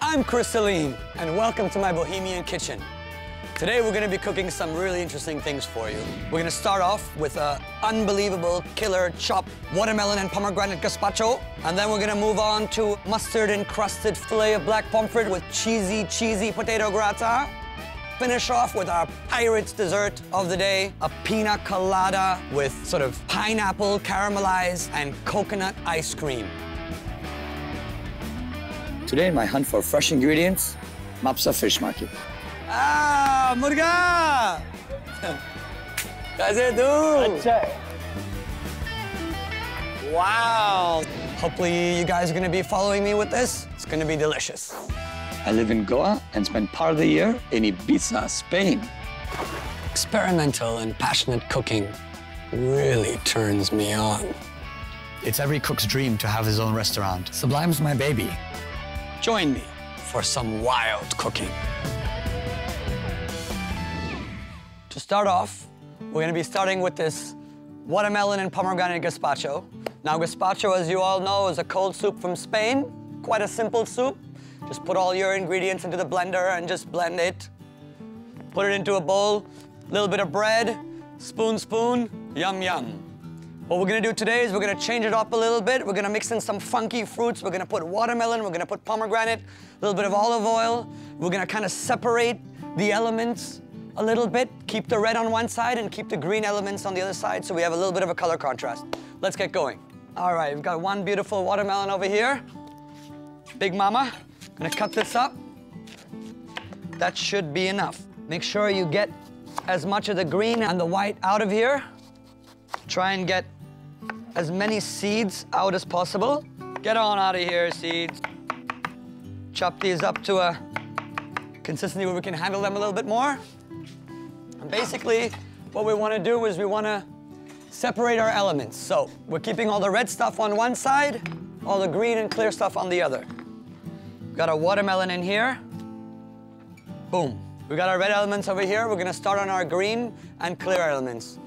I'm Saleem, and welcome to my Bohemian kitchen. Today we're gonna be cooking some really interesting things for you. We're gonna start off with an unbelievable killer chopped watermelon and pomegranate gazpacho, and then we're gonna move on to mustard-encrusted fillet of black pomfret with cheesy potato grata. Finish off with our pirate's dessert of the day, a pina colada with sort of pineapple caramelized and coconut ice cream. Today, in my hunt for fresh ingredients, Mapsa Fish Market. Ah, murga! Kaise do? Wow! Hopefully you guys are gonna be following me with this. It's gonna be delicious. I live in Goa and spend part of the year in Ibiza, Spain. Experimental and passionate cooking really turns me on. It's every cook's dream to have his own restaurant. Sublime's my baby. Join me for some wild cooking. To start off, we're gonna be starting with this watermelon and pomegranate gazpacho. Now, gazpacho, as you all know, is a cold soup from Spain. Quite a simple soup. Just put all your ingredients into the blender and just blend it. Put it into a bowl, little bit of bread, spoon, yum, yum. What we're gonna do today is we're gonna change it up a little bit. We're gonna mix in some funky fruits. We're gonna put watermelon, we're gonna put pomegranate, a little bit of olive oil. We're gonna kind of separate the elements a little bit, keep the red on one side and keep the green elements on the other side so we have a little bit of a color contrast. Let's get going. All right, we've got one beautiful watermelon over here. Big mama. Gonna cut this up. That should be enough. Make sure you get as much of the green and the white out of here. Try and get as many seeds out as possible. Get on out of here, seeds. Chop these up to a consistency where we can handle them a little bit more. And basically, what we want to do is we want to separate our elements. So we're keeping all the red stuff on one side, all the green and clear stuff on the other. We've got our watermelon in here. Boom. We've got our red elements over here. We're going to start on our green and clear elements.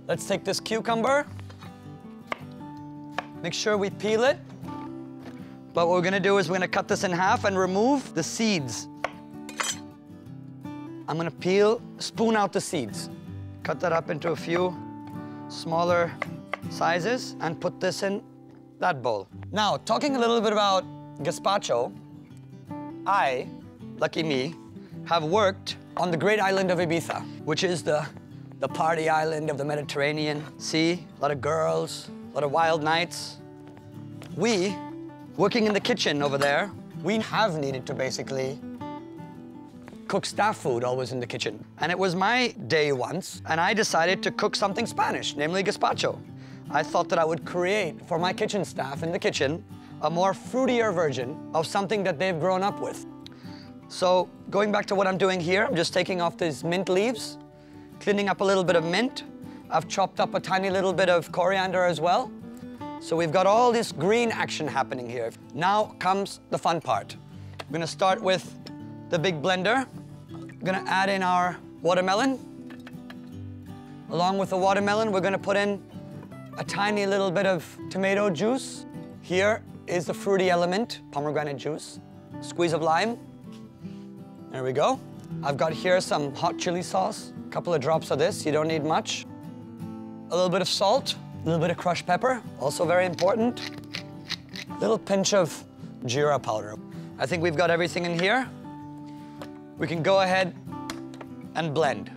Let's take this cucumber. Make sure we peel it. But what we're gonna do is we're gonna cut this in half and remove the seeds. I'm gonna spoon out the seeds. Cut that up into a few smaller sizes and put this in that bowl. Now, talking a little bit about gazpacho, I, lucky me, have worked on the great island of Ibiza, which is the party island of the Mediterranean Sea. A lot of girls, a lot of wild nights. We, working in the kitchen over there, we have needed to basically cook staff food always in the kitchen. And it was my day once, and I decided to cook something Spanish, namely gazpacho. I thought that I would create for my kitchen staff in the kitchen a more fruitier version of something that they've grown up with. So going back to what I'm doing here, I'm just taking off these mint leaves, cleaning up a little bit of mint. I've chopped up a tiny little bit of coriander as well. So we've got all this green action happening here. Now comes the fun part. We're gonna start with the big blender. We're gonna add in our watermelon. Along with the watermelon, we're gonna put in a tiny little bit of tomato juice. Here is the fruity element, pomegranate juice. Squeeze of lime. There we go. I've got here some hot chili sauce. A couple of drops of this, you don't need much. A little bit of salt, a little bit of crushed pepper, also very important. A little pinch of jeera powder. I think we've got everything in here. We can go ahead and blend.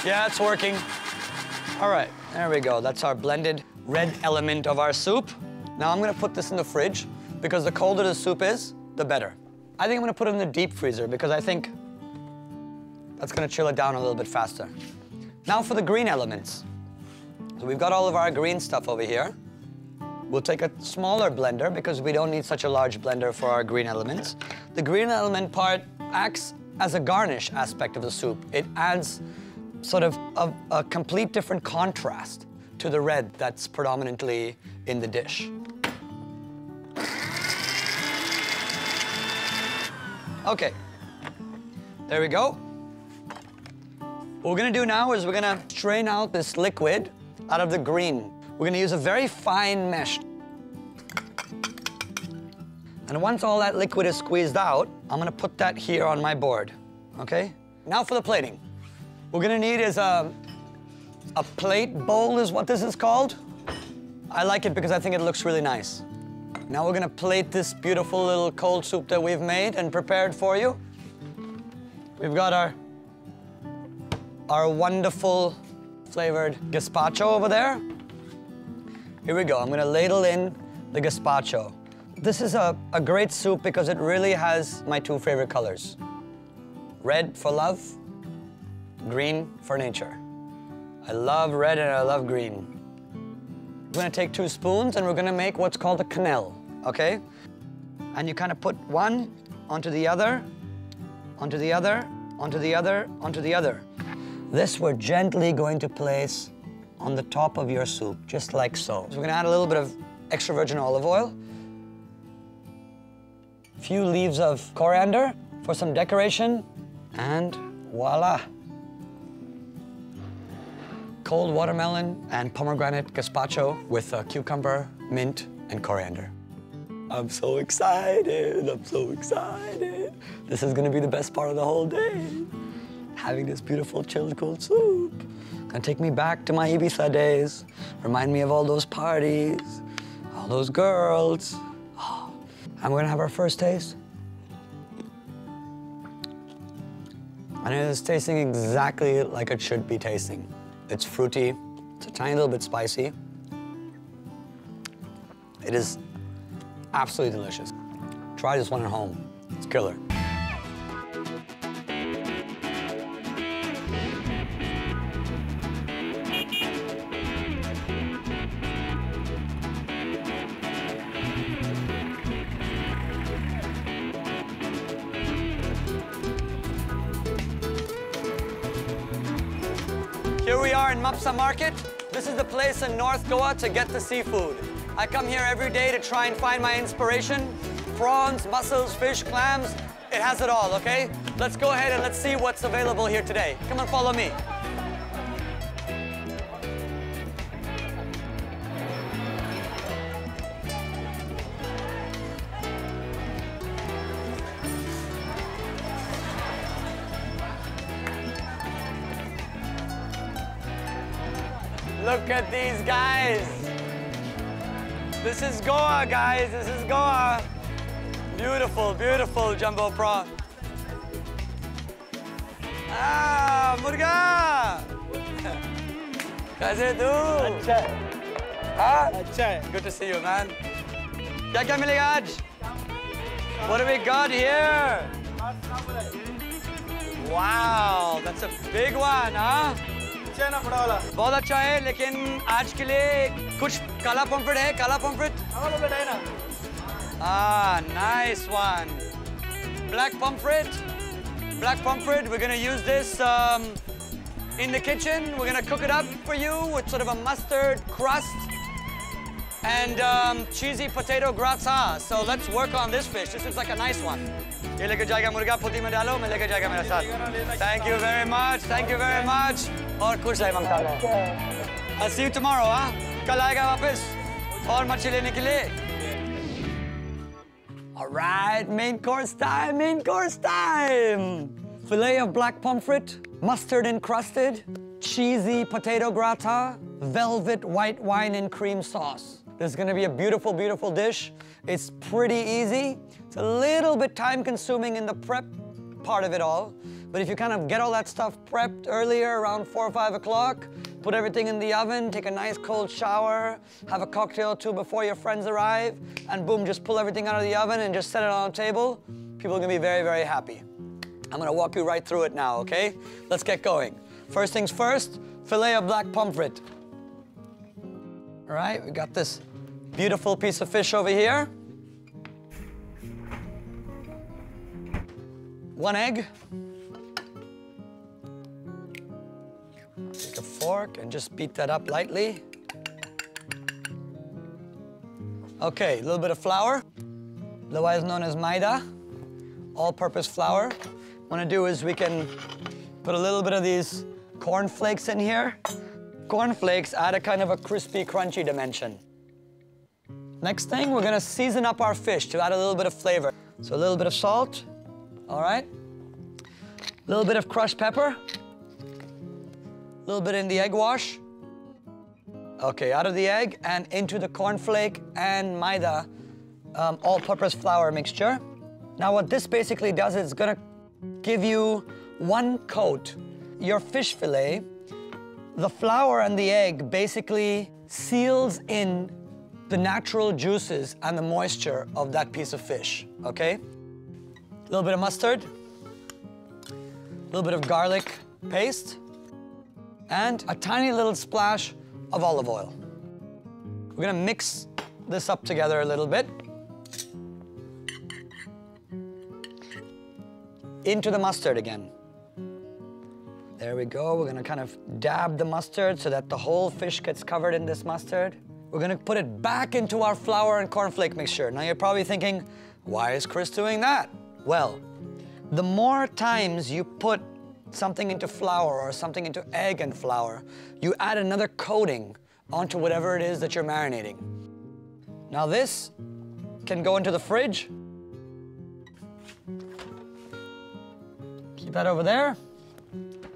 Yeah, it's working. All right, there we go. That's our blended red element of our soup. Now I'm gonna put this in the fridge because the colder the soup is, the better. I think I'm gonna put it in the deep freezer because I think that's gonna chill it down a little bit faster. Now for the green elements. So we've got all of our green stuff over here. We'll take a smaller blender because we don't need such a large blender for our green elements. The green element part acts as a garnish aspect of the soup. It adds sort of a complete different contrast to the red that's predominantly in the dish. Okay, there we go. What we're gonna do now is we're gonna strain out this liquid out of the green. We're gonna use a very fine mesh. And once all that liquid is squeezed out, I'm gonna put that here on my board, okay? Now for the plating. What we're gonna need is a plate bowl is what this is called. I like it because I think it looks really nice. Now we're gonna plate this beautiful little cold soup that we've made and prepared for you. We've got our wonderful flavored gazpacho over there. Here we go, I'm gonna ladle in the gazpacho. This is a great soup because it really has my two favorite colors. Red for love, green for nature. I love red and I love green. We're gonna take 2 spoons and we're gonna make what's called a quenelle, okay? And you kind of put one onto the other, onto the other, onto the other, onto the other. This we're gently going to place on the top of your soup, just like so. So we're gonna add a little bit of extra virgin olive oil, a few leaves of coriander for some decoration, and voila. Cold watermelon and pomegranate gazpacho with cucumber, mint, and coriander. I'm so excited, I'm so excited. This is gonna be the best part of the whole day. Having this beautiful chilled cold soup. Gonna take me back to my Ibiza days. Remind me of all those parties, all those girls. Oh. And we're gonna have our first taste. And it is tasting exactly like it should be tasting. It's fruity, it's a tiny little bit spicy. It is absolutely delicious. Try this one at home, it's killer. Here we are in Mapsa Market. This is the place in North Goa to get the seafood. I come here every day to try and find my inspiration. Prawns, mussels, fish, clams, it has it all, okay? Let's go ahead and let's see what's available here today. Come on, follow me. Look at these guys. This is Goa, guys. This is Goa. Beautiful, beautiful jumbo prawn. Ah, murga. Kaise tu? Acha hai. Haan? Acha hai. Good to see you, man. Kya milega aaj? What do we got here? Wow, that's a big one, huh? बहुत अच्छा है, लेकिन आज के लिए कुछ काला पम्फ्रेट है, काला पम्फ्रेट? Ah, nice one. Black pomfret. Black pomfret. We're gonna use this in the kitchen. We're gonna cook it up for you with sort of a mustard crust and cheesy potato grata. So let's work on this fish. This is like a nice one. ये लेकर जाएगा मुर्गा पोती में डालो, मैं लेकर जाएगा मेरे साथ. Thank you very much. Thank you very much. और खुश रहे ममता. I'll see you tomorrow, हाँ? कल आएगा वापस और मछली लेने के लिए. All right, main course time, main course time. Filet of black pomfret, mustard encrusted, cheesy potato gratin, velvet white wine and cream sauce. This is gonna be a beautiful, beautiful dish. It's pretty easy. It's a little bit time consuming in the prep part of it all. But if you kind of get all that stuff prepped earlier, around 4 or 5 o'clock, put everything in the oven, take a nice cold shower, have a cocktail or two before your friends arrive, and boom, just pull everything out of the oven and just set it on a table, people are gonna be very, very happy. I'm gonna walk you right through it now, okay? Let's get going. First things first, filet of black pomfret. All right, we got this beautiful piece of fish over here. 1 egg. Take a fork and just beat that up lightly. Okay, a little bit of flour, otherwise known as maida, all-purpose flour. What I want to do is we can put a little bit of these corn flakes in here. Corn flakes add a kind of a crispy, crunchy dimension. Next thing, we're gonna season up our fish to add a little bit of flavor. So a little bit of salt, all right? A little bit of crushed pepper. A little bit in the egg wash. Okay, out of the egg and into the cornflake and maida all-purpose flour mixture. Now what this basically does is it's gonna give you one coat. Your fish fillet, the flour and the egg basically seals in the natural juices and the moisture of that piece of fish, okay? A little bit of mustard, a little bit of garlic paste, and a tiny little splash of olive oil. We're gonna mix this up together a little bit. Into the mustard again. There we go. We're gonna kind of dab the mustard so that the whole fish gets covered in this mustard. We're gonna put it back into our flour and cornflake mixture. Now you're probably thinking, why is Chris doing that? Well, the more times you put something into flour or something into egg and flour, you add another coating onto whatever it is that you're marinating. Now this can go into the fridge. Keep that over there.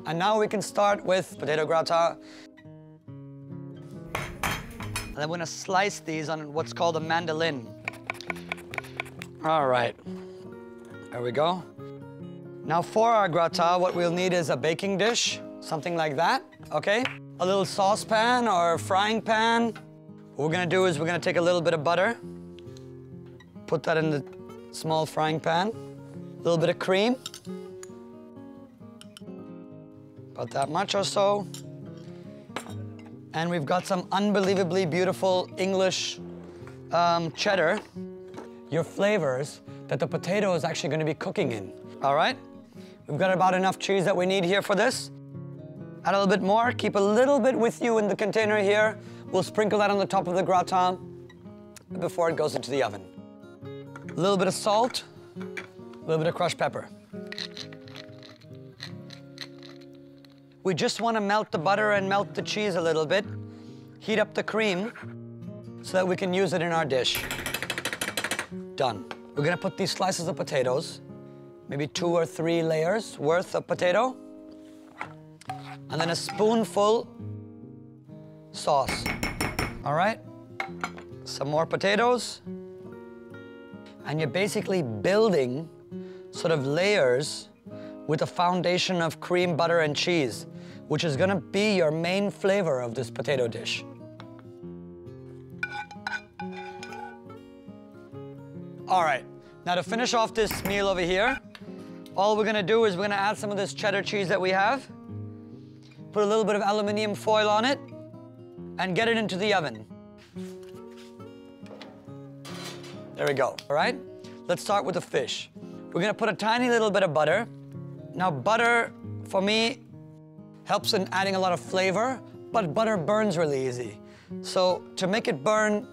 And now we can start with potato gratin. And then we're gonna slice these on what's called a mandolin. All right, there we go. Now for our gratin, what we'll need is a baking dish, something like that, okay? A little saucepan or frying pan. What we're gonna do is we're gonna take a little bit of butter, put that in the small frying pan, a little bit of cream, about that much or so. And we've got some unbelievably beautiful English cheddar, your flavors that the potato is actually gonna be cooking in, all right? We've got about enough cheese that we need here for this. Add a little bit more, keep a little bit with you in the container here. We'll sprinkle that on the top of the gratin before it goes into the oven. A little bit of salt, a little bit of crushed pepper. We just want to melt the butter and melt the cheese a little bit, heat up the cream so that we can use it in our dish. Done. We're gonna put these slices of potatoes, maybe 2 or 3 layers worth of potato, and then a spoonful sauce. All right? Some more potatoes. And you're basically building sort of layers with a foundation of cream, butter, and cheese, which is gonna be your main flavor of this potato dish. All right, now to finish off this meal over here, all we're gonna do is we're gonna add some of this cheddar cheese that we have, put a little bit of aluminum foil on it, and get it into the oven. There we go, all right? Let's start with the fish. We're gonna put a tiny little bit of butter. Now butter, for me, helps in adding a lot of flavor, but butter burns really easy. So to make it burn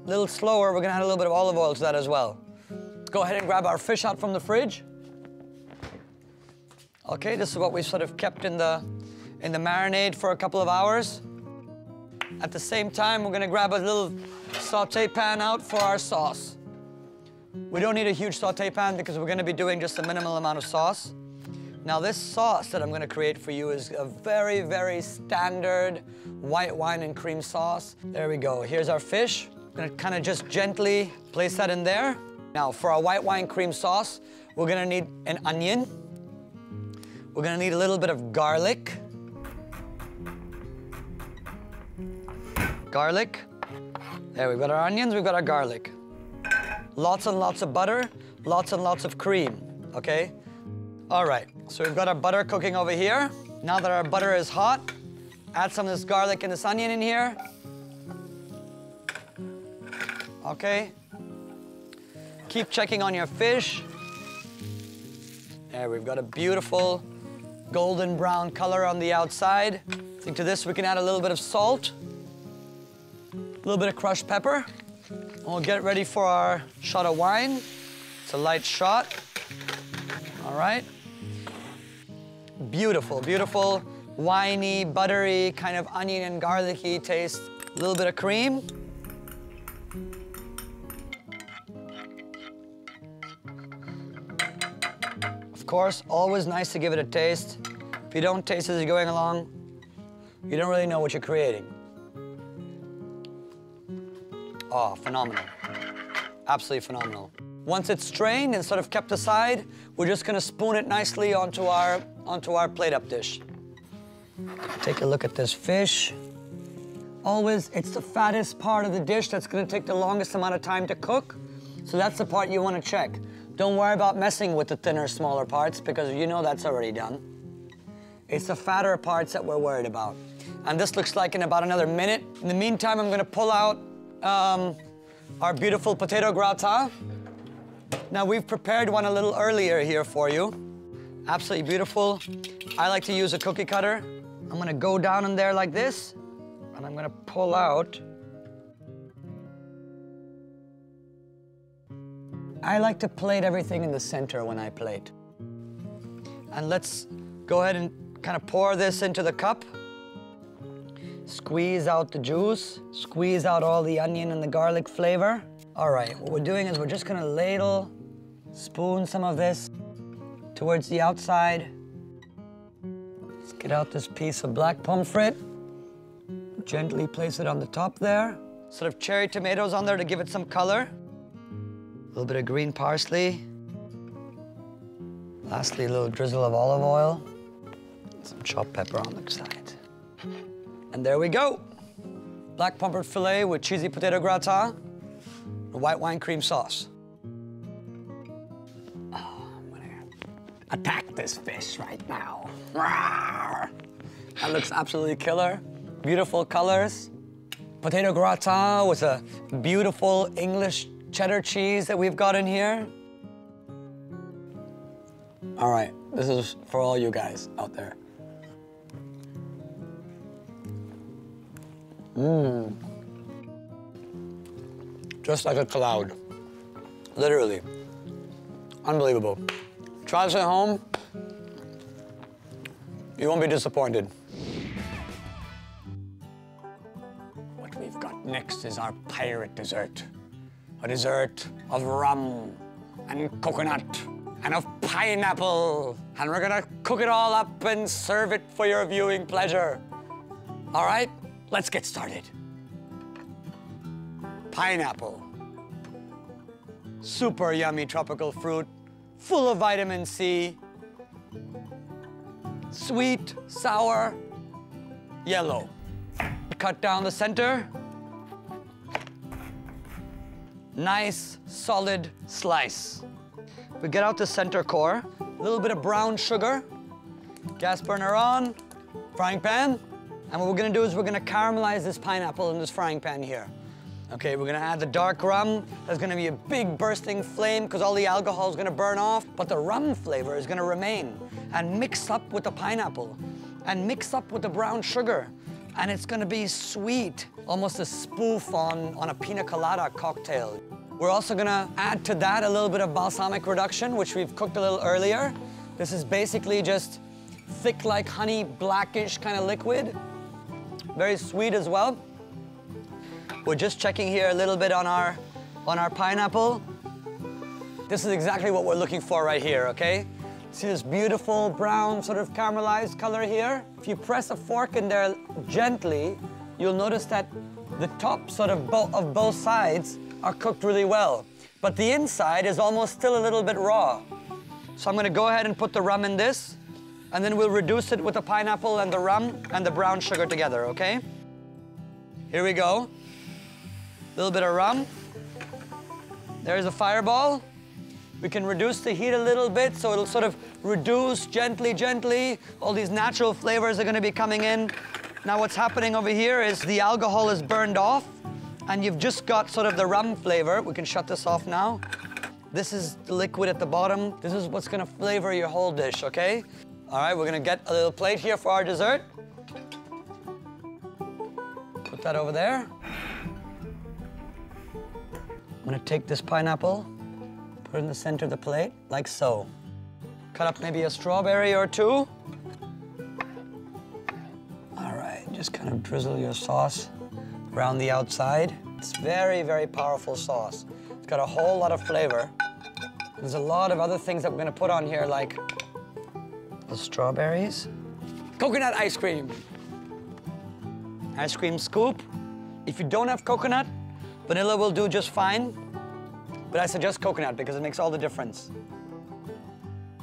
a little slower, we're gonna add a little bit of olive oil to that as well. Let's go ahead and grab our fish out from the fridge. Okay, this is what we've sort of kept in the marinade for a couple of hours. At the same time, we're gonna grab a little saute pan out for our sauce. We don't need a huge saute pan because we're gonna be doing just a minimal amount of sauce. Now this sauce that I'm gonna create for you is a very, very standard white wine and cream sauce. There we go, here's our fish. I'm gonna kind of just gently place that in there. Now for our white wine cream sauce, we're gonna need an onion. We're gonna need a little bit of garlic. Garlic. There, we've got our onions, we've got our garlic. Lots and lots of butter, lots and lots of cream, okay? All right, so we've got our butter cooking over here. Now that our butter is hot, add some of this garlic and this onion in here. Okay. Keep checking on your fish. There, we've got a beautiful golden brown color on the outside. I think to this we can add a little bit of salt, a little bit of crushed pepper. And we'll get ready for our shot of wine. It's a light shot. All right. Beautiful, beautiful, winey, buttery, kind of onion and garlicky taste. A little bit of cream. course, always nice to give it a taste. If you don't taste it as you're going along, you don't really know what you're creating. Oh, phenomenal. Absolutely phenomenal. Once it's strained and sort of kept aside, we're just gonna spoon it nicely onto our plate-up dish. Take a look at this fish. Always, it's the fattest part of the dish that's gonna take the longest amount of time to cook. So that's the part you wanna check. Don't worry about messing with the thinner, smaller parts because you know that's already done. It's the fatter parts that we're worried about. And this looks like in about another minute. In the meantime, I'm gonna pull out our beautiful potato gratin. Now, we've prepared one a little earlier here for you. Absolutely beautiful. I like to use a cookie cutter. I'm gonna go down in there like this, and I'm gonna pull out. I like to plate everything in the center when I plate. And let's go ahead and kind of pour this into the cup. Squeeze out the juice, squeeze out all the onion and the garlic flavor. All right, what we're doing is we're just gonna ladle, spoon some of this towards the outside. Let's get out this piece of black pomfret. Gently place it on the top there. Sort of cherry tomatoes on there to give it some color. A little bit of green parsley. Lastly, a little drizzle of olive oil. Some chopped pepper on the side. And there we go. Black pomfret fillet with cheesy potato gratin, and white wine cream sauce. Oh, I'm gonna attack this fish right now. Rawr. That looks absolutely killer. Beautiful colors. Potato gratin with a beautiful English cheddar cheese that we've got in here. All right, this is for all you guys out there. Mmm. Just like a cloud. Literally. Unbelievable. Try this at home. You won't be disappointed. What we've got next is our pirate dessert. A dessert of rum and coconut and of pineapple. And we're gonna cook it all up and serve it for your viewing pleasure. All right? Let's get started. Pineapple. Super yummy tropical fruit, full of vitamin C. Sweet, sour, yellow. Cut down the center. Nice, solid slice. We get out the center core, a little bit of brown sugar, gas burner on, frying pan. And what we're gonna do is we're gonna caramelize this pineapple in this frying pan here. Okay, we're gonna add the dark rum. There's gonna be a big bursting flame because all the alcohol is gonna burn off, but the rum flavor is gonna remain and mix up with the pineapple and mix up with the brown sugar. And it's gonna be sweet, almost a spoof on a pina colada cocktail. We're also gonna add to that a little bit of balsamic reduction, which we've cooked a little earlier. This is basically just thick like honey, blackish kind of liquid. Very sweet as well. We're just checking here a little bit on our pineapple. This is exactly what we're looking for right here, okay? See this beautiful brown sort of caramelized color here? If you press a fork in there gently, you'll notice that the top sort of both sides are cooked really well. But the inside is almost still a little bit raw. So I'm gonna go ahead and put the rum in this, and then we'll reduce it with the pineapple and the rum and the brown sugar together, okay? Here we go. A little bit of rum. There's a fireball. We can reduce the heat a little bit so it'll sort of reduce gently, gently. All these natural flavors are gonna be coming in. Now what's happening over here is the alcohol is burned off and you've just got sort of the rum flavor. We can shut this off now. This is the liquid at the bottom. This is what's gonna flavor your whole dish, okay? All right, we're gonna get a little plate here for our dessert. Put that over there. I'm gonna take this pineapple, put it in the center of the plate, like so. Cut up maybe a strawberry or two. All right, just kind of drizzle your sauce around the outside. It's very, very powerful sauce. It's got a whole lot of flavor. There's a lot of other things that we're gonna put on here, like The strawberries. Coconut ice cream. Ice cream scoop. If you don't have coconut, vanilla will do just fine. But I suggest coconut because it makes all the difference.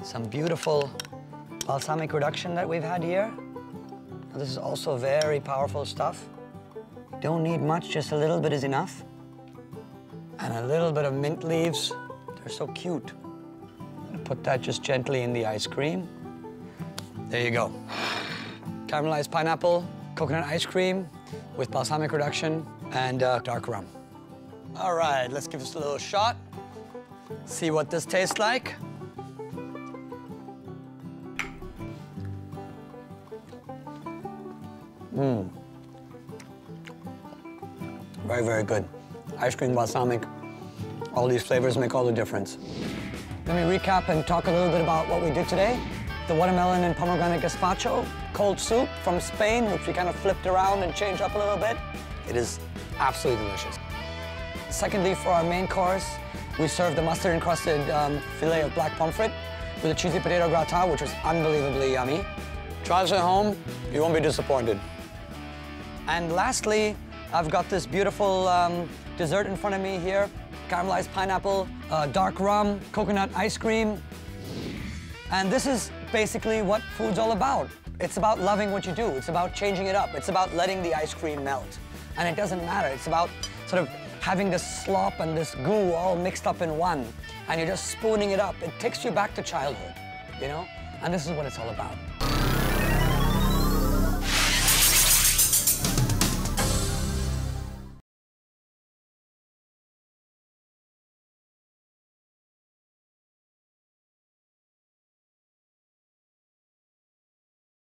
Some beautiful balsamic reduction that we've had here. This is also very powerful stuff. Don't need much, just a little bit is enough. And a little bit of mint leaves. They're so cute. Put that just gently in the ice cream. There you go. Caramelized pineapple, coconut ice cream with balsamic reduction and dark rum. All right, let's give this a little shot. See what this tastes like. Very, very good. Ice cream, balsamic, all these flavors make all the difference. Let me recap and talk a little bit about what we did today. The watermelon and pomegranate gazpacho, cold soup from Spain, which we kind of flipped around and changed up a little bit. It is absolutely delicious. Secondly, for our main course, we served the mustard-encrusted filet of black pomfret with a cheesy potato gratin, which was unbelievably yummy. Try this at home, you won't be disappointed. And lastly, I've got this beautiful dessert in front of me here. Caramelized pineapple, dark rum, coconut ice cream. And this is basically what food's all about. It's about loving what you do. It's about changing it up. It's about letting the ice cream melt. And it doesn't matter. It's about sort of having this slop and this goo all mixed up in one. And you're just spooning it up. It takes you back to childhood, you know? And this is what it's all about.